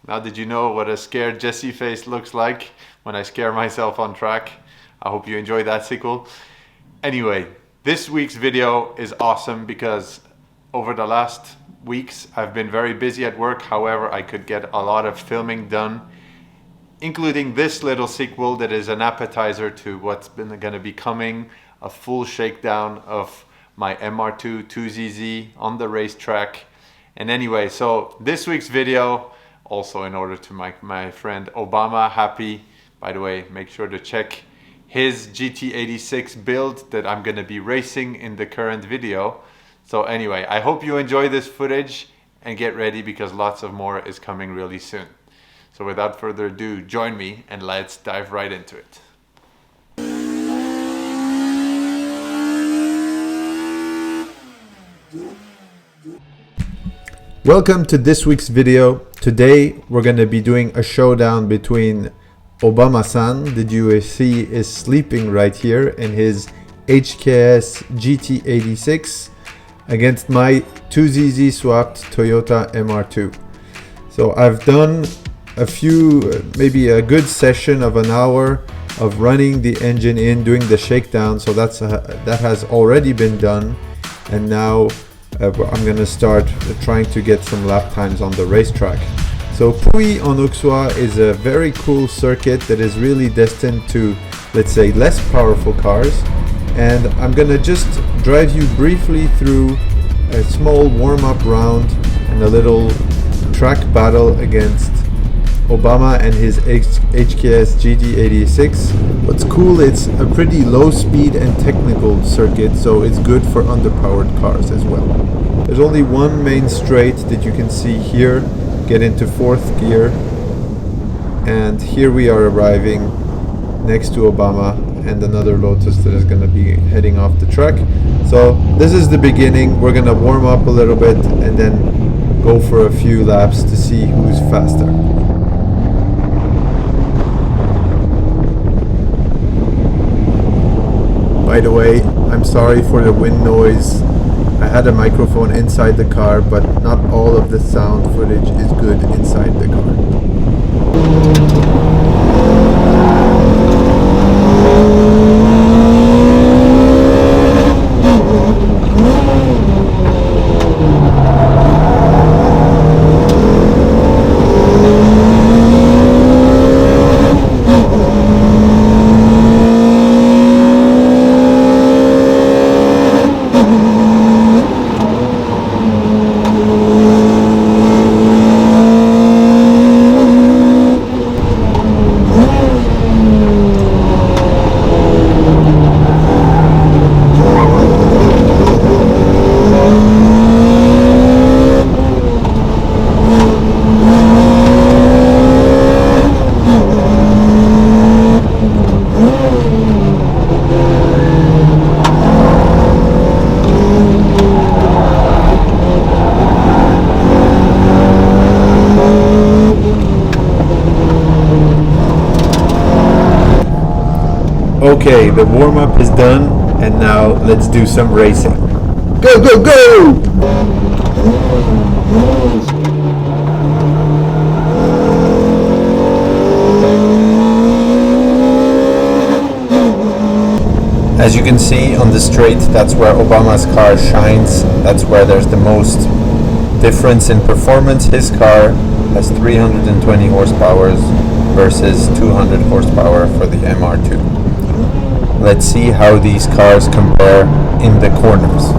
Now did you know what a scared Jesse face looks like when I scare myself on track? I hope you enjoyed that sequel. Anyway, this week's video is awesome because over the last weeks I've been very busy at work. However, I could get a lot of filming done, including this little sequel that is an appetizer to what's going to be coming, a full shakedown of my MR2 2ZZ on the racetrack. And anyway, so this week's video, also in order to make my friend Obama happy, by the way, make sure to check his GT86 build that I'm going to be racing in the current video. So anyway, I hope you enjoy this footage and get ready because lots of more is coming really soon. So without further ado, join me and let's dive right into it. Welcome to this week's video. Today we're going to be doing a showdown between Obama-san, that you see is sleeping right here, in his HKS GT86 against my 2ZZ swapped Toyota MR2. So I've done a few, maybe a good session of an hour of running the engine in, doing the shakedown. So that has already been done, and now I'm going to start trying to get some lap times on the racetrack. So Pouilly on Auxois is a very cool circuit that is really destined to, let's say, less powerful cars. And I'm going to just drive you briefly through a small warm-up round and a little track battle against Obama and his HKS GT86. What's cool, it's a pretty low speed and technical circuit, so it's good for underpowered cars as well. There's only one main straight that you can see here, get into fourth gear, and here we are arriving next to Obama and another Lotus that is going to be heading off the track. So this is the beginning. We're going to warm up a little bit and then go for a few laps to see who's faster. By the way, I'm sorry for the wind noise. I had a microphone inside the car, but not all of the sound footage is good inside the car. Okay, the warm-up is done, and now let's do some racing. Go, go, go! As you can see on the straight, that's where Obama's car shines. That's where there's the most difference in performance. His car has 320 horsepower versus 200 horsepower for the MR2. Let's see how these cars compare in the corners.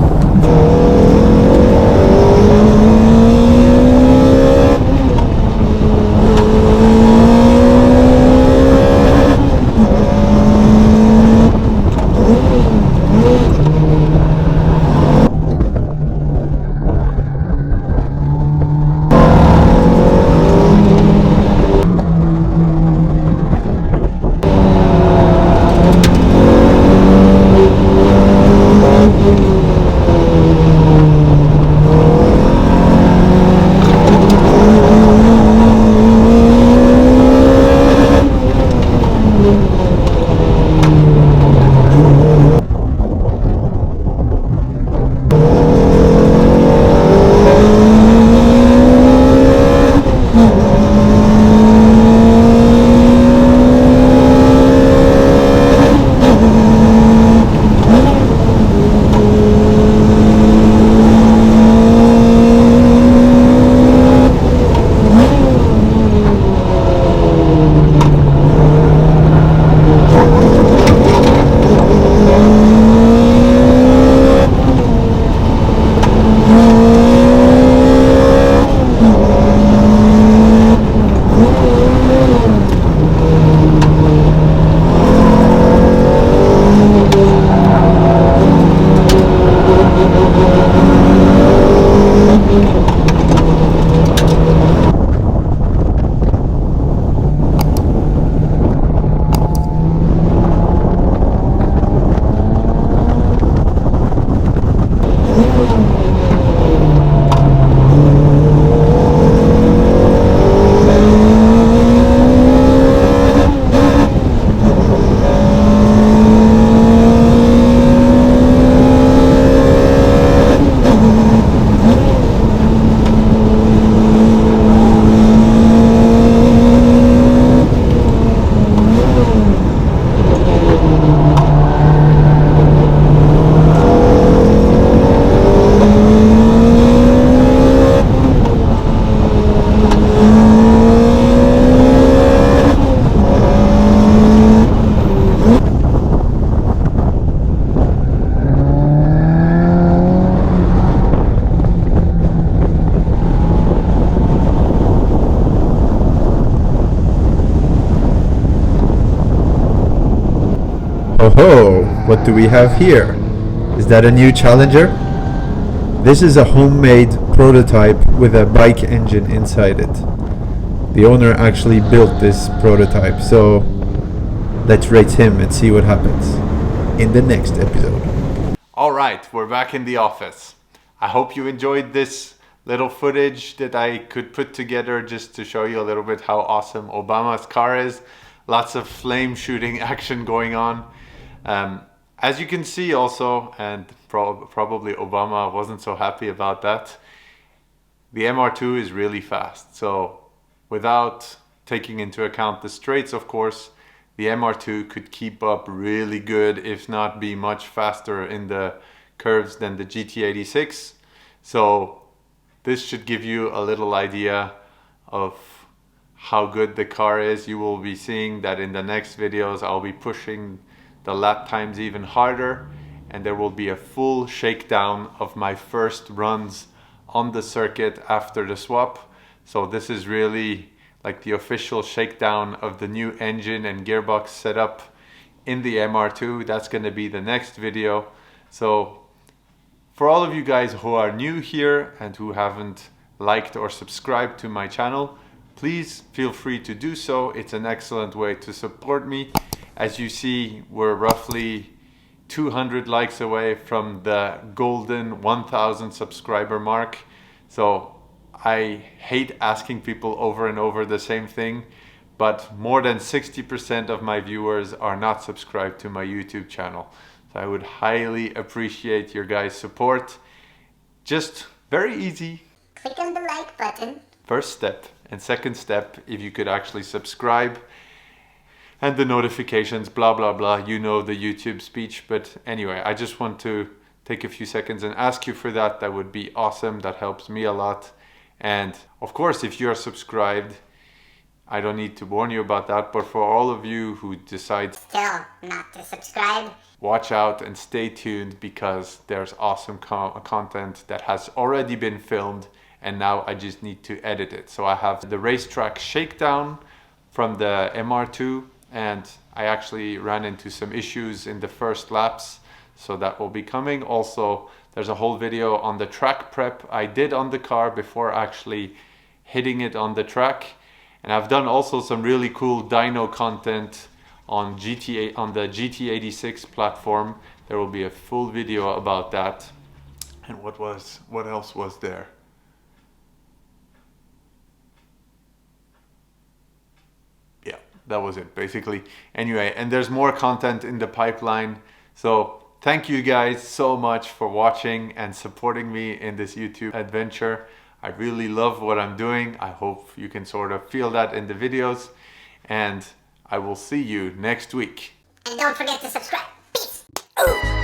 Oh ho, what do we have here? Is that a new Challenger? This is a homemade prototype with a bike engine inside it. The owner actually built this prototype, so let's rate him and see what happens in the next episode. Alright, we're back in the office. I hope you enjoyed this little footage that I could put together just to show you a little bit how awesome Obama's car is. Lots of flame shooting action going on. As you can see also, and probably Obama wasn't so happy about that, the MR2 is really fast. So without taking into account the straights, of course, the MR2 could keep up really good, if not be much faster in the curves than the GT86. So this should give you a little idea of how good the car is. You will be seeing that in the next videos I'll be pushing the lap times even harder, and there will be a full shakedown of my first runs on the circuit after the swap. So this is really like the official shakedown of the new engine and gearbox setup in the MR2. That's going to be the next video. So for all of you guys who are new here and who haven't liked or subscribed to my channel, please feel free to do so. It's an excellent way to support me. As you see, we're roughly 200 likes away from the golden 1000 subscriber mark. So I hate asking people over and over the same thing, but more than 60% of my viewers are not subscribed to my YouTube channel. So I would highly appreciate your guys' support. Just very easy. Click on the like button. First step. And second step, if you could actually subscribe and the notifications, blah, blah, blah. You know the YouTube speech. But anyway, I just want to take a few seconds and ask you for that. That would be awesome. That helps me a lot. And of course, if you're subscribed, I don't need to warn you about that, but for all of you who decide still not to subscribe, watch out and stay tuned, because there's awesome content that has already been filmed and now I just need to edit it. So I have the racetrack shakedown from the MR2, and I actually ran into some issues in the first laps, so that will be coming. Also, there's a whole video on the track prep I did on the car before actually hitting it on the track. And I've done also some really cool dyno content on the GT86 platform. There will be a full video about that. And what else was there? Yeah, that was it basically. Anyway, and there's more content in the pipeline. So thank you guys so much for watching and supporting me in this YouTube adventure. I really love what I'm doing. I hope you can sort of feel that in the videos, and I will see you next week. And don't forget to subscribe. Peace. Ooh.